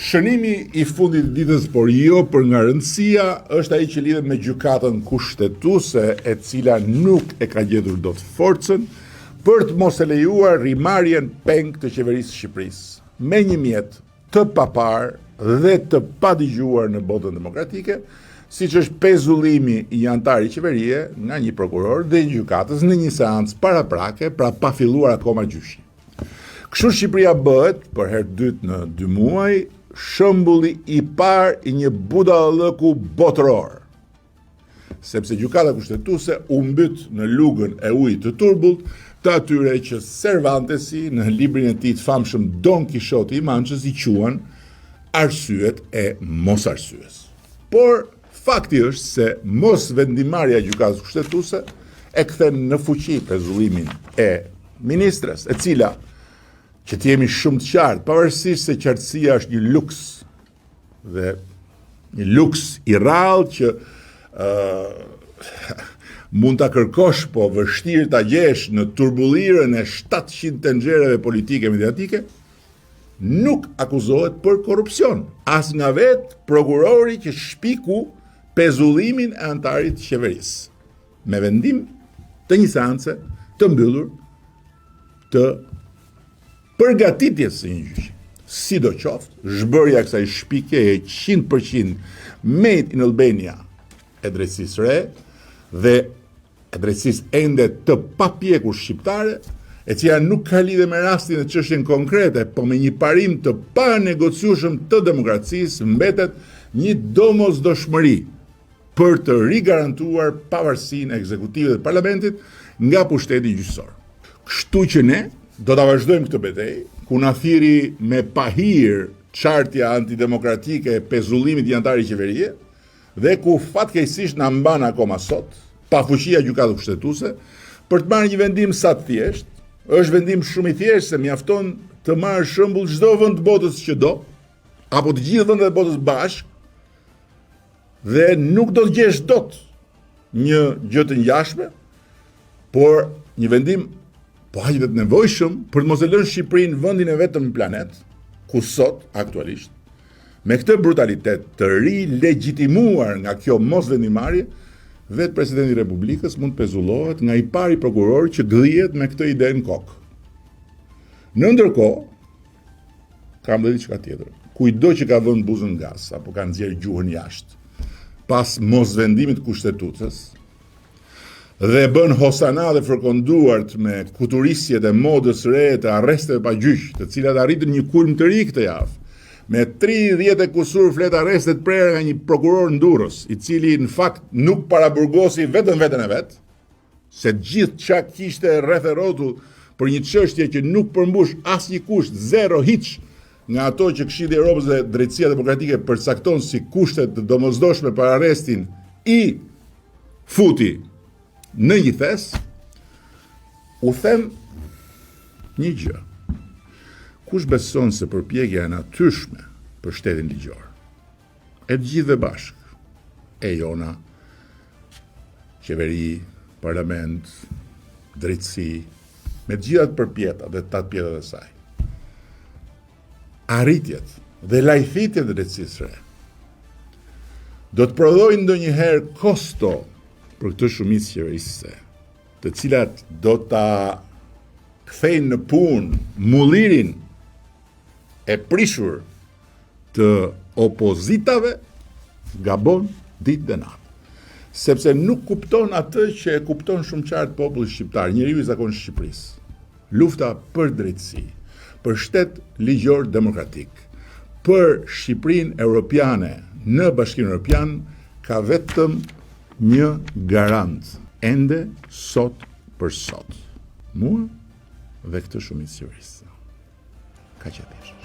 Shënimi i fundit të ditës, por jo për nga rëndësia, është ai që lidhet me gjykatën kushtetuese, e cila nuk e ka gjetur dot forcën për të mos e lejuar rrimarrjen peng të qeverisë së Shqipërisë, me një mjet të paparë dhe të padëgjuar në botën demokratike, siç është pezullimi i një antari qeverie nga një prokuror dhe gjykatës në një seancë paraprake, pra pa filluar akoma gjyshi. Kështu Shqipëria bëhet, për herë të dytë në 2 muaj, shembulli i parë i një budallëku botëror. Sepse gjykata kushtetuese u mbyt në lugën e ujit të turbullt të atyre që Cervantesi në librin e tij të famshëm Don Kishoti i Manchës i quan arsyet e mosarsyes. Por fakti është se mos vendimarrja e gjykatës kushtetuese e kthen në fuqi pezullimin e ministres, e cila, që të jemi shumë të qartë, pavarësisht se qartësia është një luks dhe një luks i rrallë që mund ta kërkosh, po vështirë ta gjesh në turbullirën e 700 tenxhereve politike mediatike, nuk akuzohet për korrupsion, as nga vetë prokurori që shpiku pezullimin e antarit të qeverisë, me vendim të një seance të mbyllur të përgatitjes së një gjyqi. Sidoqoftë, zhbërja e kësaj shpikje e 100% made in Albania e drejtësisë re dhe e drejtësisë ende të papjekur shqiptare, e cila nuk ka lidhje me rastin e çështjen konkrete, po me një parim të panegociueshëm të demokracisë, mbetet një domosdoshmëri për të rigarantuar pavarësinë e ekzekutivit dhe parlamentit nga pushteti gjyqësor. Kështu që ne do ta vazhdojmë këtë betejë, ku na thiri me pahir çartja antidemokratike e pezullimit i antarit qeverie, dhe ku fatkeqësisht na mban akoma sot pa fuqia gjykatës kushtetuese për të marrë një vendim sa të thjesht. Është vendim shumë i thjeshtë, se mjafton të marrë shembull çdo vend të botës që do, apo të gjithë vendet e botës bashkë, dhe nuk do të gjesh dot një gjë të ngjashme, por një vendim po aq të nevojshëm për të mos e lënë Shqipërinë vendin e vetëm në planet, ku sot, aktualisht, me këtë brutalitet të rilegjitimuar nga kjo mosvendimarrje, vetë presidenti i Republikës mund pezullohet nga i pari prokuror që gdhihet me këtë ide në kokë. Në ndërkohë, kam dhe diçka tjetër. Kujdo që ka vënë buzën gas apo ka nxjerr gjuhën jashtë pas mosvendimit kushtetuesës, dhe bën hosana dhe fërkonduart me kuturisjet e modës re të arresteve pa gjyq, të cilat arritën një kulm të ri këtë javë, me 30 e kusur flet arrestet prerë nga një prokuror në Durrës, i cili në fakt nuk paraburgosi vetëm veten e vet, se gjithë çka kishte rreth e rrotull për një çështje që nuk përmbush asnjë kusht, zero hiç, nga ato që Këshilli i Evropës dhe Drejtësia Demokratike përcakton si kushte të domosdoshme për arrestin, i futi në një thes, u them një gjë. Kush beson se përpjekja e natyrshme për shtetin ligjor, e të gjithëve bashkë, e jona, qeveri, parlament, drejtësi, me të gjithat përpjeta dhe 8 pjetat e saj, arritjet dhe lajthitjet e drejtësisë re, do të prodhojnë ndonjëherë kosto për këtë shumicë qeverisëse, të cilat do ta kthejnë në punë mullirin e prishur të opozitave, gabon ditë dhe natë. Sepse nuk kupton atë që e kupton shumë qartë populli shqiptar, njeriu i zakonshëm i Shqipërisë. Lufta për drejtësi, për shtet ligjor demokratik, për Shqipërinë europiane në Bashkimin Evropian, ka vetëm një garant, ende sot për sot. Mua dhe këtë shumicë qeverisë. Kaq e thjeshtë.